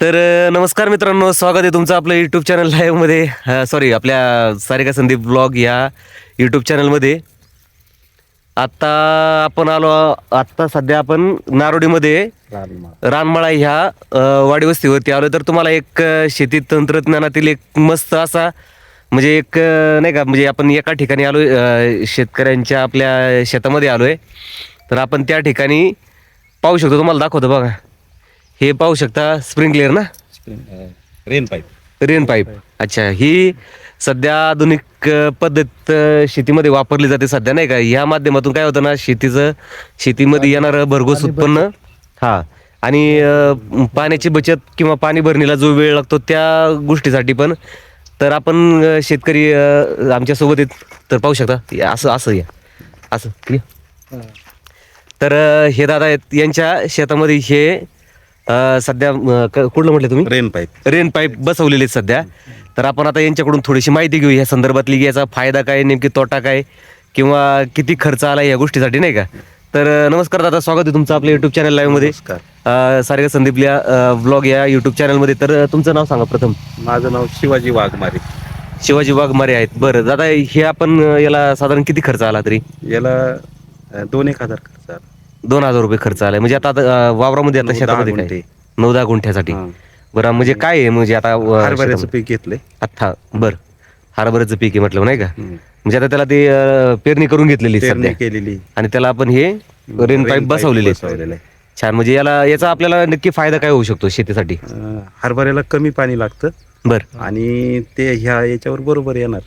तर नमस्कार मित्रांनो, स्वागत आहे तुमचं आपलं यूट्यूब चॅनल लाईव्हमध्ये. सॉरी, आपल्या सारिका संदीप ब्लॉग या यूट्यूब चॅनलमध्ये. आत्ता आपण आलो. आत्ता सध्या आपण नारोडीमध्ये रानमाळा ह्या वाडी वस्तीवरती आलो. तर तुम्हाला एक शेती तंत्रज्ञानातील एक मस्त असा म्हणजे एक नाही का, म्हणजे आपण एका ठिकाणी आलो, शेतकऱ्यांच्या आपल्या शेतामध्ये आलो आहे. तर आपण त्या ठिकाणी पाहू शकतो, तुम्हाला दाखवतो बघा. हे पाहू शकता, स्प्रिंकलर ना, रेन पाईप. अच्छा, ही सध्या आधुनिक पद्धत शेतीमध्ये वापरली जाते सध्या, नाही का. ह्या माध्यमातून काय होतं ना, शेतीमध्ये येणारं भरघोस उत्पन्न, हा, आणि पाण्याची बचत किंवा पाणी भरणीला जो वेळ लागतो त्या गोष्टीसाठी पण. तर आपण शेतकरी आमच्यासोबत आहेत. तर पाहू शकता, असं या, असं या. तर हे दादा आहेत, यांच्या शेतामध्ये हे सध्या कुठलं म्हटलं तुम्ही, रेन पाईप बसवलेले आहेत सध्या. तर आपण आता यांच्याकडून थोडीशी माहिती घेऊ ह्या संदर्भातली, की याचा फायदा काय, नेमकी तोटा काय, किंवा किती खर्च आला या गोष्टीसाठी, नाही का. तर नमस्कार दादा, स्वागत आहे तुमचं आपल्या युट्यूब चॅनल लाईव्हमध्ये, सारिका संदीपल्या ब्लॉग या युट्यूब चॅनलमध्ये. तर तुमचं नाव सांगा प्रथम. माझं नाव शिवाजी वाघमारे. शिवाजी वाघमारे आहेत. बरं दादा, हे आपण याला साधारण किती खर्च आला तरी? याला 2-1 हजार खर्च आला. 2,000 रुपये खर्च आलाय. म्हणजे आता वावरामध्ये, आता 9-10 शेतामध्ये काय गुंठे. 9-10 गुंठ्यासाठी. हा. बरं, म्हणजे काय आहे, म्हणजे आता हरभऱ्याचं पीक घेतलंय. आता बरं, हरभऱ्याचं पीक आहे म्हटलं, नाही का. हम्म. म्हणजे आता त्याला ते पेरणी करून घेतलेली पेरणी सध्या, केलेली, आणि त्याला आपण हे रेन पाईप बसवलेले आहेत. बसवलेलं आहे. छान. म्हणजे याचा आपल्याला नक्की फायदा काय होऊ शकतो शेतीसाठी? हरभऱ्याला कमी पाणी लागतं बरं. आणि ते याच्यावर बरोबर येणार,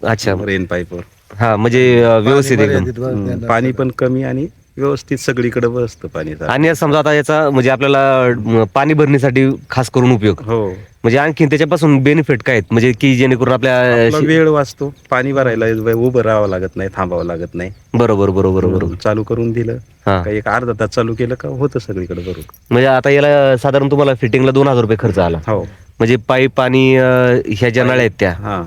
अच्छा, रेन पाईपवर. हा, म्हणजे व्यवस्थित एकदम पाणी पण कमी आणि व्यवस्थित सगळीकडे बसतं पाणी. आणि समजा आता याचा म्हणजे आपल्याला पाणी भरण्यासाठी खास करून उपयोग, हो, म्हणजे आणखी त्याच्यापासून बेनिफिट काय आहेत, म्हणजे की जेणेकरून आपला आपल्या वेळ वाचतो. पाणी भरायला उभं राहावं लागत नाही, थांबावं लागत नाही. बरोबर बरोबर बरोबर. चालू करून दिलं हा, का, एक अर्धा तास चालू केलं का होतं सगळीकडे बरोबर. म्हणजे आता याला साधारण तुम्हाला फिटिंगला 2,000 रुपये खर्च आला. हो, म्हणजे पाईप आणि ह्या ज्या नळ्या आहेत त्या. हा.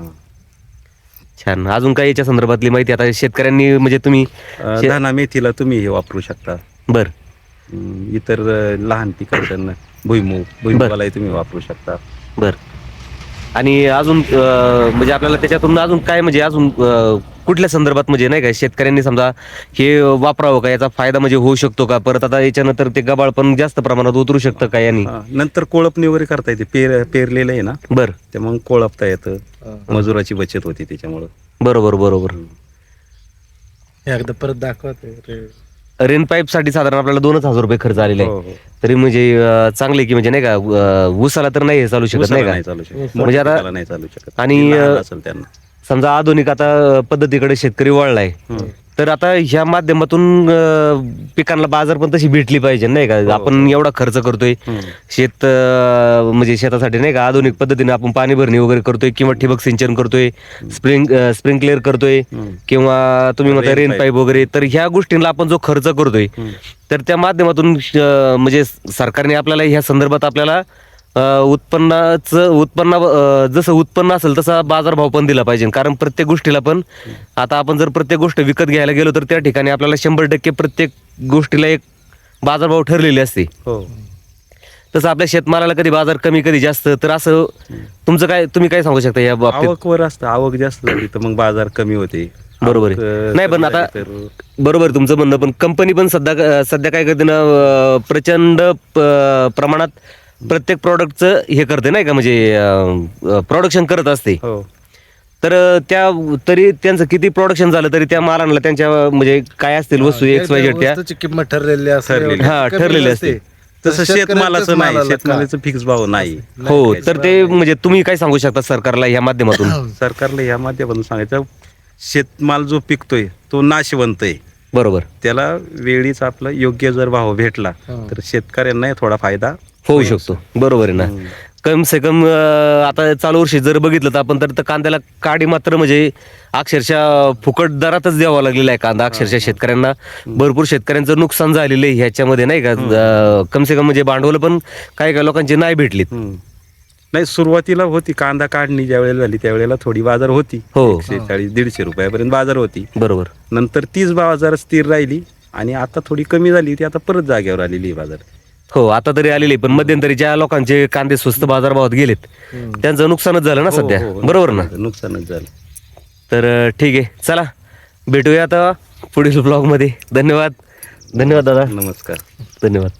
छान. अजून काही याच्या संदर्भातली माहिती आता शेतकऱ्यांनी, म्हणजे तुम्ही धना मेथीला तुम्ही हे वापरू शकता. बर इतर लहान पिकांना भुईमुगालाही तुम्ही वापरू शकता. बर. आणि अजून म्हणजे आपल्याला त्याच्यातून अजून काय, म्हणजे अजून कुठल्या संदर्भात, म्हणजे नाही का, शेतकऱ्यांनी समजा हे वापरावं का, याचा फायदा म्हणजे होऊ शकतो का? परत आता याच्यानंतर ते गबाळ पण जास्त प्रमाणात उतरू शकतं का यांनी? नंतर कोळपणी वगैरे करता येते. पेरलेलं आहे ना, बर, ते मग कोळपता येतं. मजुराची बचत होती त्याच्यामुळं. बरोबर बरोबर. एकदा परत दाखवते. रेन पाईप साठी साधारण आपल्याला 2,000 रुपये खर्च आलेला हो, आहे. हो. तरी म्हणजे चांगले, की म्हणजे नाही का, ऊसाला तर नाही चालू शकत, नाही उसाला नाही का. चालू शकत, म्हणजे आता पिकाला नाही चालू शकत. आणि लहान असेल त्यांना. समजा आधुनिक आता पद्धतीकडे शेतकरी वळलाय, तर आता ह्या माध्यमातून पिकांना बाजार पण तशी भेटली पाहिजे, नाही का. आपण एवढा खर्च करतोय शेत, म्हणजे शेतासाठी, नाही का, आधुनिक पद्धतीने आपण पाणी भरणी वगैरे करतोय, किंवा ठिबक सिंचन करतोय, स्प्रिंकलर करतोय, किंवा तुम्ही म्हणता रेन पाईप वगैरे. तर ह्या गोष्टींना आपण जो खर्च करतोय, तर त्या माध्यमातून म्हणजे सरकारने आपल्याला ह्या संदर्भात आपल्याला उत्पन्न जसं उत्पन्न असेल तसा बाजारभाव पण दिला पाहिजे. कारण प्रत्येक गोष्टीला पण, आता आपण जर प्रत्येक गोष्ट विकत घ्यायला गेलो तर त्या ठिकाणी आपल्याला 100% प्रत्येक गोष्टीला एक बाजारभाव ठरलेले असते. हो, तसं आपल्या शेतमालाला कधी बाजार कमी, कधी जास्त. तर असं तुमचं काय, तुम्ही काय सांगू शकता या बाबतीत? आवकवर असतं. आवक जास्त झाली तर मग बाजार कमी होते. बरोबर आहे. नाही पण आता बरोबर तुमचं म्हणणं, पण कंपनी पण सध्या काय करते ना, प्रचंड प्रमाणात प्रत्येक प्रॉडक्टचं हे करते, नाही का, म्हणजे प्रोडक्शन करत असते. हो, तर तरी त्यांचं किती प्रोडक्शन झालं तरी त्या मालांना त्यांच्या म्हणजे काय असतील वस्तू XYZ त्या वस्तूची किंमत ठरलेली ठरलेली. हा, ठरलेली असते. तसं शेतमालाचं नाही, शेतमालाचं फिक्स भाव नाही. हो, तर ते म्हणजे तुम्ही काय सांगू शकता सरकारला या माध्यमातून? सरकारला ह्या माध्यमातून सांगायचं, शेतमाल जो पिकतोय तो नाशवंत आहे. बरोबर, त्याला वेळीच आपला योग्य जर भाव भेटला तर शेतकऱ्यांना थोडा फायदा होऊ शकतो. बरोबर आहे ना. कम से कम आता चालू वर्षी जर बघितलं तर आपण, तर कांद्याला काडी मात्र म्हणजे अक्षरशः फुकट दरातच द्यावा लागलेला आहे कांदा. अक्षरशः शेतकऱ्यांना, भरपूर शेतकऱ्यांचं नुकसान झालेलं आहे ह्याच्यामध्ये, नाही का. कम से कम म्हणजे भांडवल पण काही लोकांची नाही भेटलीत. नाही, सुरुवातीला होती कांदा काढणी ज्या वेळेला झाली त्यावेळेला थोडी बाजार होती. हो, 140-150 रुपयापर्यंत बाजार होती. बरोबर. नंतर तीच बाजार स्थिर राहिली आणि आता थोडी कमी झाली. ती आता परत जागेवर आलेली आहे बाजार. हो आता तरी आलेले, पण मध्यंतरी ज्या लोकांचे कांदे स्वस्त बाजारभावात गेलेत त्यांचं नुकसानच झालं ना सध्या, हो, हो, बरोबर ना. नुकसानच झालं. तर ठीक आहे, चला भेटूया आता पुढील ब्लॉगमध्ये. धन्यवाद. धन्यवाद दादा. नमस्कार. धन्यवाद.